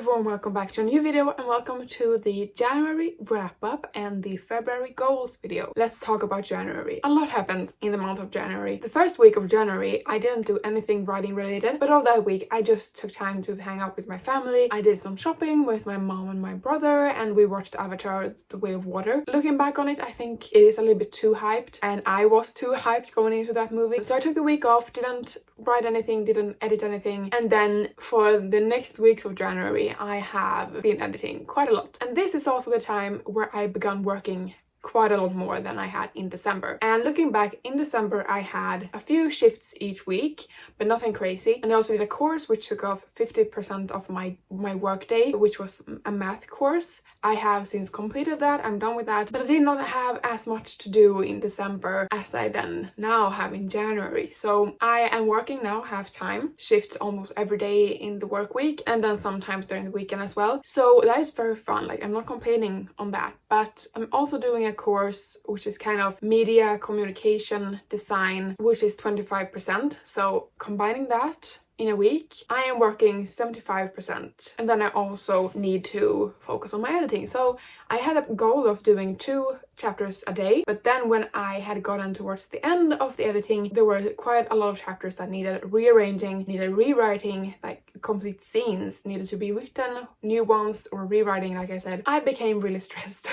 everyone, welcome back to a new video and welcome to the January wrap-up and the February goals video. Let's talk about January. A lot happened in the month of January. The first week of January I didn't do anything writing related, but all that week I just took time to hang out with my family. I did some shopping with my mom and my brother and we watched Avatar: The Way of Water. Looking back on it, I think it is a little bit too hyped and I was too hyped going into that movie. So I took the week off, didn't write anything, didn't edit anything, and then for the next weeks of January I have been editing quite a lot. And this is also the time where I began working quite a lot more than I had in December. And looking back, in December I had a few shifts each week, but nothing crazy. And I also did a course which took off 50% of my work day, which was a math course. I have since completed that, I'm done with that, but I did not have as much to do in December as I then now have in January. So I am working now half-time, shifts almost every day in the work week, and then sometimes during the weekend as well. So that is very fun, like I'm not complaining on that, but I'm also doing a course which is kind of media communication design, which is 25%. So combining that in a week, I am working 75%. And then I also need to focus on my editing. So I had a goal of doing 2 chapters a day, but then when I had gotten towards the end of the editing, there were quite a lot of chapters that needed rearranging, needed rewriting, like complete scenes needed to be written, new ones, or rewriting. Like I said, I became really stressed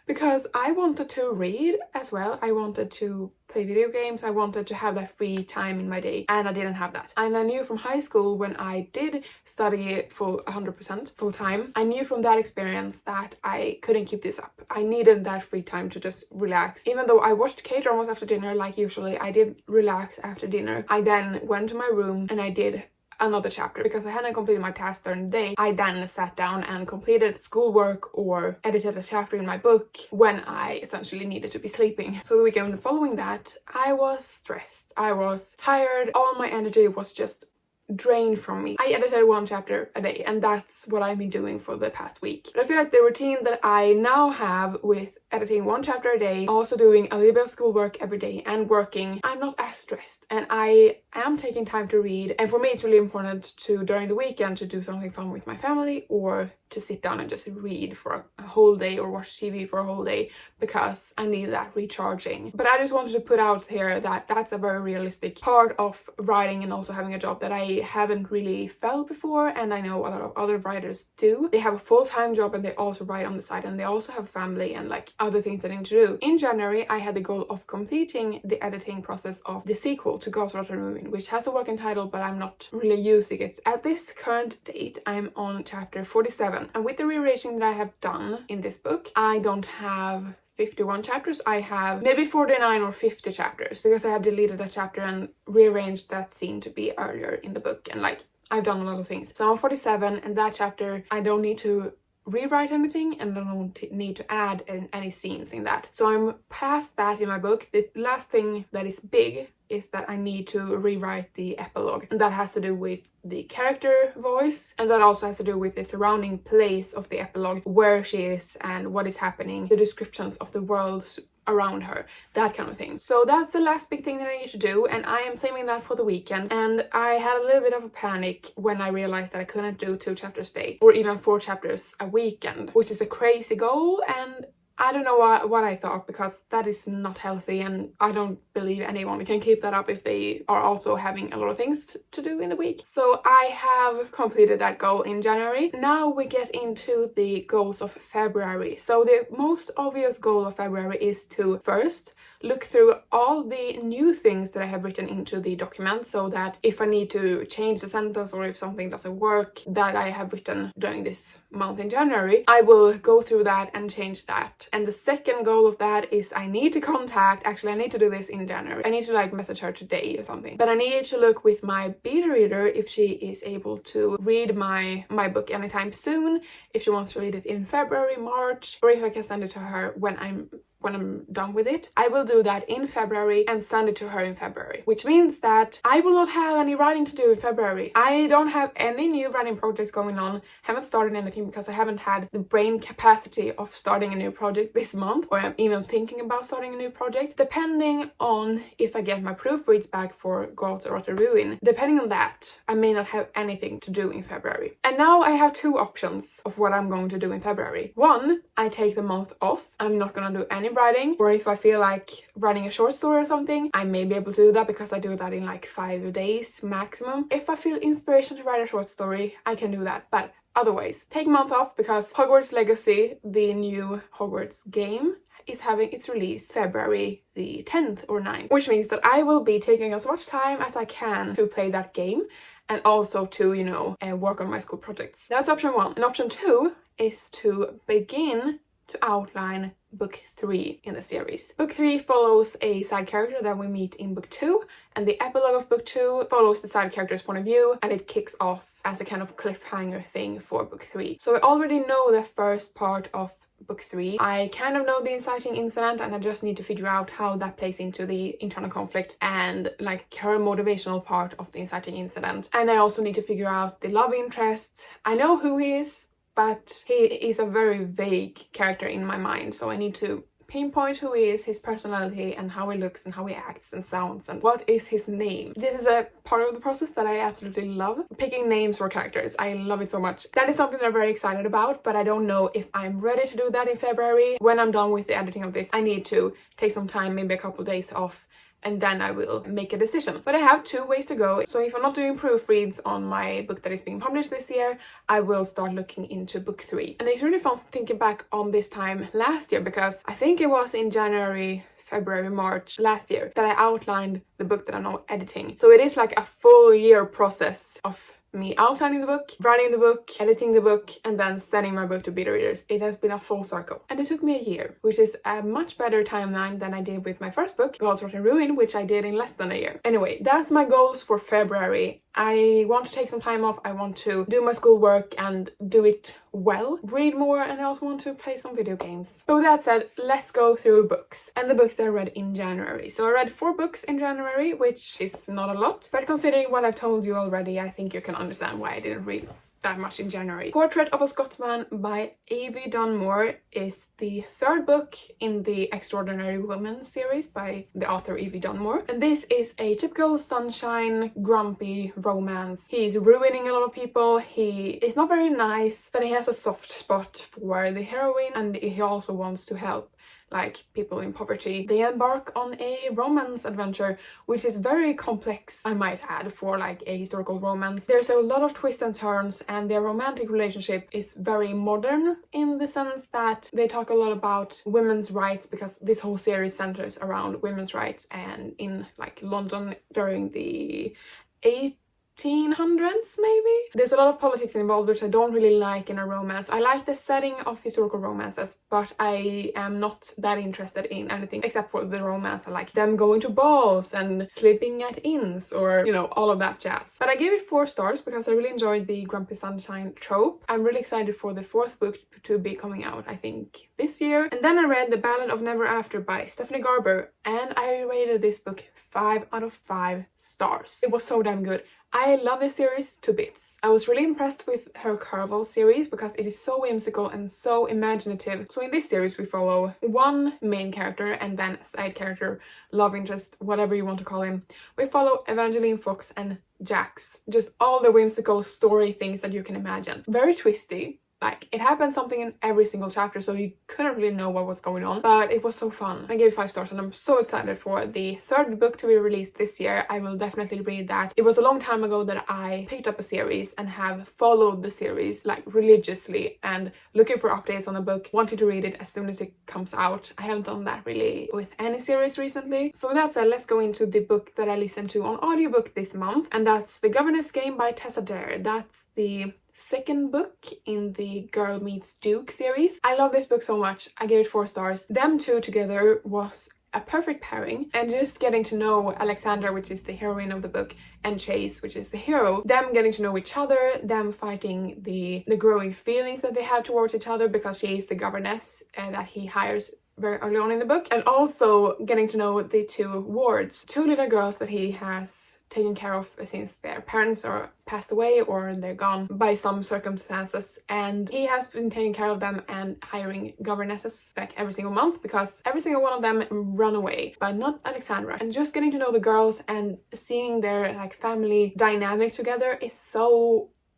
because I wanted to read as well. I wanted to play video games. I wanted to have that free time in my day, and I didn't have that. And I knew from high school, when I did study full 100% full time, I knew from that experience that I couldn't keep this up. I needed that free time to just relax. Even though I watched K-dramas after dinner, like usually, I did relax after dinner. I then went to my room and I did another chapter because I hadn't completed my task during the day. I then sat down and completed schoolwork or edited a chapter in my book when I essentially needed to be sleeping. So the weekend following that, I was stressed. I was tired. All my energy was just drained from me. I edited 1 chapter a day, and that's what I've been doing for the past week. But I feel like the routine that I now have with editing 1 chapter a day, also doing a little bit of schoolwork every day and working, I'm not as stressed and I am taking time to read. And for me it's really important to, during the weekend, to do something fun with my family or to sit down and just read for a whole day or watch TV for a whole day, because I need that recharging. But I just wanted to put out here that that's a very realistic part of writing and also having a job that I haven't really felt before, and I know a lot of other writers do. They have a full-time job and they also write on the side, and they also have family and like other things that I need to do. In January I had the goal of completing the editing process of the sequel to God's Rotten Movie, which has a working title but I'm not really using it. At this current date I'm on chapter 47, and with the rearranging that I have done in this book, I don't have 51 chapters, I have maybe 49 or 50 chapters, because I have deleted a chapter and rearranged that scene to be earlier in the book, and like I've done a lot of things. So I'm on 47, and that chapter I don't need to rewrite anything and I don't need to add any scenes in that. So I'm past that in my book. The last thing that is big is that I need to rewrite the epilogue, and that has to do with the character voice, and that also has to do with the surrounding place of the epilogue, where she is and what is happening, the descriptions of the world around her, that kind of thing. So that's the last big thing that I need to do, and I am saving that for the weekend. And I had a little bit of a panic when I realized that I couldn't do 2 chapters a day or even 4 chapters a weekend, which is a crazy goal, and I don't know what I thought, because that is not healthy, and I don't believe anyone can keep that up if they are also having a lot of things to do in the week. So I have completed that goal in January. Now we get into the goals of February. So the most obvious goal of February is to first look through all the new things that I have written into the document, so that if I need to change the sentence or if something doesn't work that I have written during this month in January, I will go through that and change that. And the second goal of that is I need to contact, actually I need to do this in January, I need to like message her today or something, but I need to look with my beta reader if she is able to read my book anytime soon, if she wants to read it in February, March, or if I can send it to her when I'm when I'm done with it. I will do that in February and send it to her in February, which means that I will not have any writing to do in February. I don't have any new writing projects going on, haven't started anything because I haven't had the brain capacity of starting a new project this month, or I'm even thinking about starting a new project. Depending on if I get my proofreads back for Gods or Utter Ruin, depending on that, I may not have anything to do in February. And now I have two options of what I'm going to do in February. One, I take the month off. I'm not gonna do any writing, or if I feel like writing a short story or something, I may be able to do that because I do that in like 5 days maximum. If I feel inspiration to write a short story, I can do that, but otherwise, take a month off because Hogwarts Legacy, the new Hogwarts game, is having its release February the 10th or 9th, which means that I will be taking as much time as I can to play that game and also to, you know, work on my school projects. That's option one. And option two is to begin to outline book 3 in the series. Book 3 follows a side character that we meet in book 2, and the epilogue of book 2 follows the side character's point of view, and it kicks off as a kind of cliffhanger thing for book 3. So I already know the first part of book 3. I kind of know the inciting incident, and I just need to figure out how that plays into the internal conflict and like her motivational part of the inciting incident. And I also need to figure out the love interest. I know who he is, but he is a very vague character in my mind, so I need to pinpoint who he is, his personality, and how he looks and how he acts and sounds, and what is his name. This is a part of the process that I absolutely love. Picking names for characters, I love it so much. That is something that I'm very excited about, but I don't know if I'm ready to do that in February. When I'm done with the editing of this, I need to take some time, maybe a couple of days off, and then I will make a decision. But I have 2 ways to go. So if I'm not doing proofreads on my book that is being published this year, I will start looking into book 3. And it's really fun thinking back on this time last year, because I think it was in January, February, March last year that I outlined the book that I'm now editing. So it is like a full year process of me outlining the book, writing the book, editing the book, and then sending my book to beta readers. It has been a full circle. And it took me a year, which is a much better timeline than I did with my first book, Gods, Utter Ruin, which I did in less than a year. Anyway, that's my goals for February. I want to take some time off. I want to do my schoolwork and do it well, read more, and I also want to play some video games. But with that said, let's go through books and the books that I read in January. So I read 4 books in January, which is not a lot, but considering what I've told you already, I think you can understand why I didn't read that much in January. Portrait of a Scotsman by Evie Dunmore is the 3rd book in the Extraordinary Woman series by the author Evie Dunmore. And this is a typical sunshine, grumpy romance. He's ruining a lot of people. He is not very nice, but he has a soft spot for the heroine, and he also wants to help like people in poverty. They embark on a romance adventure, which is very complex, I might add, for like a historical romance. There's a lot of twists and turns, and their romantic relationship is very modern in the sense that they talk a lot about women's rights, because this whole series centers around women's rights and in like London during the 1800s maybe. There's a lot of politics involved, which I don't really like in a romance. I like the setting of historical romances, but I am not that interested in anything except for the romance. I like them going to balls and sleeping at inns, or, you know, all of that jazz. But I gave it 4 stars because I really enjoyed the grumpy sunshine trope. I'm really excited for the 4th book to be coming out, I think, this year. And then I read The Ballad of Never After by Stephanie Garber, and I rated this book 5 out of 5 stars. It was so damn good. I love this series to bits. I was really impressed with her Carvel series because it is so whimsical and so imaginative. So in this series we follow one main character and then a side character, love interest, whatever you want to call him. We follow Evangeline Fox and Jax. Just all the whimsical story things that you can imagine. Very twisty. Like, it happened something in every single chapter, so you couldn't really know what was going on, but it was so fun. I gave it 5 stars, and I'm so excited for the 3rd book to be released this year. I will definitely read that. It was a long time ago that I picked up a series and have followed the series like religiously and looking for updates on the book, wanting to read it as soon as it comes out. I haven't done that really with any series recently. So with that said, let's go into the book that I listened to on audiobook this month, and that's The Governess Game by Tessa Dare. That's the 2nd book in the Girl Meets Duke series. I love this book so much. I gave it 4 stars. Them two together was a perfect pairing, and just getting to know Alexandra, which is the heroine of the book, and Chase, which is the hero, them getting to know each other, them fighting the growing feelings that they have towards each other because she is the governess that he hires very early on in the book, and also getting to know the two wards, two little girls that he has taken care of since their parents are passed away or they're gone by some circumstances, and he has been taking care of them and hiring governesses like every single month because every single one of them run away, but not Alexandra. And just getting to know the girls and seeing their like family dynamic together is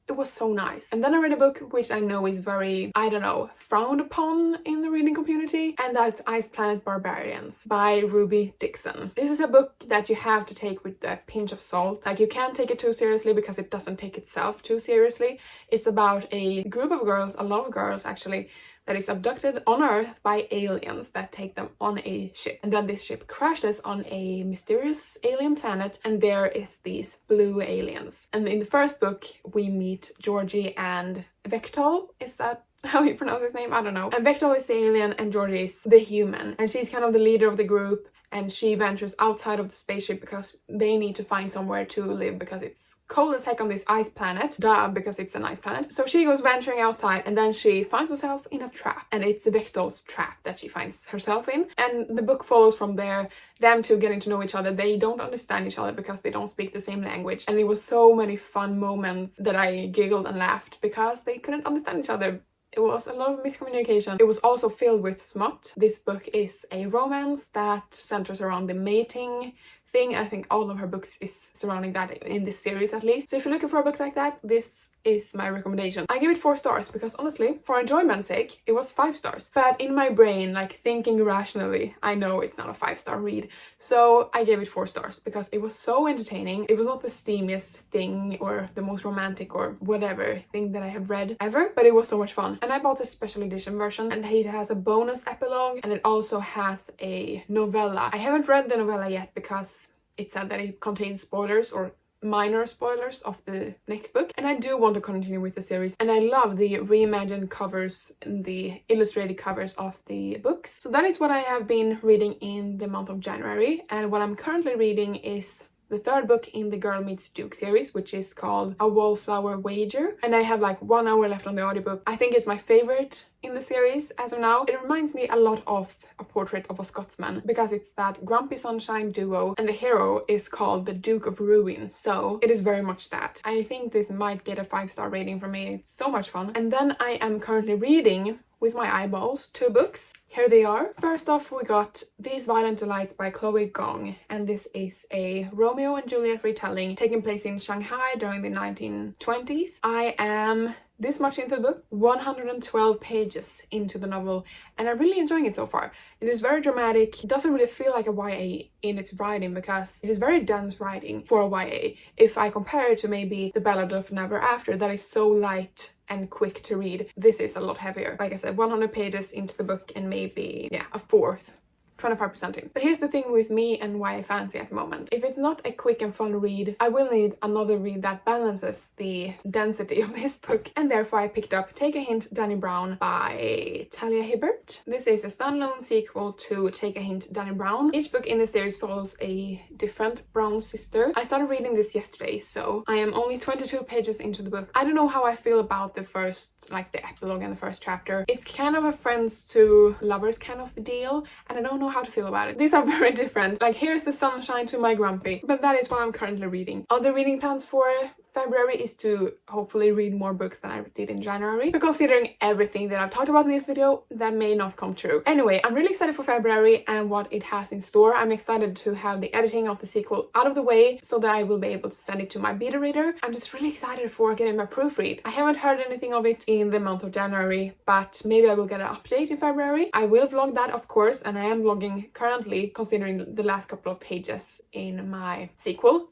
it was so nice. And then I read a book which I know is very, I don't know, frowned upon in the reading community, and that's Ice Planet Barbarians by Ruby Dixon. This is a book that you have to take with a pinch of salt. Like, you can't take it too seriously because it doesn't take itself too seriously. It's about a group of girls, a lot of girls actually, that is abducted on Earth by aliens that take them on a ship. And then this ship crashes on a mysterious alien planet, and there is these blue aliens. And in the first book, we meet Georgie and Vectol. Is that how you pronounce his name? I don't know. And Vectol is the alien and Georgie is the human. And she's kind of the leader of the group. And she ventures outside of the spaceship because they need to find somewhere to live because it's cold as heck on this ice planet. Duh, because it's an ice planet. So she goes venturing outside, and then she finds herself in a trap. And it's Vectol's trap that she finds herself in. And the book follows from there, them two getting to know each other. They don't understand each other because they don't speak the same language. And it was so many fun moments that I giggled and laughed because they couldn't understand each other. It was a lot of miscommunication. It was also filled with smut. This book is a romance that centers around the mating thing. I think all of her books is surrounding that, in this series at least. So if you're looking for a book like that, this is my recommendation. I give it 4 stars because honestly, for enjoyment's sake, it was 5 stars. But in my brain, like thinking rationally, I know it's not a 5-star read. So I gave it 4 stars because it was so entertaining. It was not the steamiest thing or the most romantic or whatever thing that I have read ever, but it was so much fun. And I bought a special edition version, and it has a bonus epilogue, and it also has a novella. I haven't read the novella yet because it said that it contains spoilers or minor spoilers of the next book, and I do want to continue with the series, and I love the reimagined covers and the illustrated covers of the books. So that is what I have been reading in the month of January, and what I'm currently reading is the 3rd book in the Girl Meets Duke series, which is called A Wallflower Wager, and I have like 1 hour left on the audiobook. I think it's my favorite in the series as of now. It reminds me a lot of A Portrait of a Scotsman because it's that grumpy sunshine duo, and the hero is called the Duke of Ruin, so it is very much that. I think this might get a 5-star rating from me. It's so much fun. And then I am currently reading with my eyeballs 2 books. Here they are. First off, we got These Violent Delights by Chloe Gong, and this is a Romeo and Juliet retelling taking place in Shanghai during the 1920s. I am this much into the book, 112 pages into the novel, and I'm really enjoying it so far. It is very dramatic. It doesn't really feel like a YA in its writing because it is very dense writing for a YA. If I compare it to maybe The Ballad of Never After, that is so light and quick to read, this is a lot heavier. Like I said, 100 pages into the book and maybe, yeah, a fourth. 25% in. But here's the thing with me and YA fancy at the moment. If it's not a quick and fun read, I will need another read that balances the density of this book, and therefore I picked up Take a Hint, Danny Brown by Talia Hibbert. This is a standalone sequel to Take a Hint, Danny Brown. Each book in the series follows a different Brown sister. I started reading this yesterday, so I am only 22 pages into the book. I don't know how I feel about the first, like the epilogue and the first chapter. It's kind of a friends to lovers kind of deal, and I don't know how to feel about it. These are very different. Like, here's the sunshine to my grumpy, but that is what I'm currently reading. Other reading plans for February is to hopefully read more books than I did in January, but considering everything that I've talked about in this video, that may not come true. Anyway, I'm really excited for February and what it has in store. I'm excited to have the editing of the sequel out of the way so that I will be able to send it to my beta reader. I'm just really excited for getting my proofread. I haven't heard anything of it in the month of January, but maybe I will get an update in February. I will vlog that, of course, and I am vlogging currently, considering the last couple of pages in my sequel,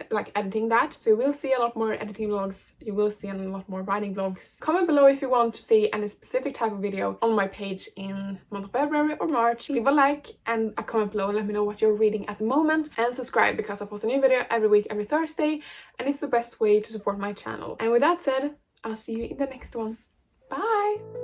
like editing that. So you will see a lot more editing vlogs, you will see a lot more writing vlogs. Comment below if you want to see any specific type of video on my page in month of February or March. Leave a like and a comment below and let me know what you're reading at the moment, and subscribe because I post a new video every week, every Thursday, and it's the best way to support my channel. And with that said, I'll see you in the next one. Bye!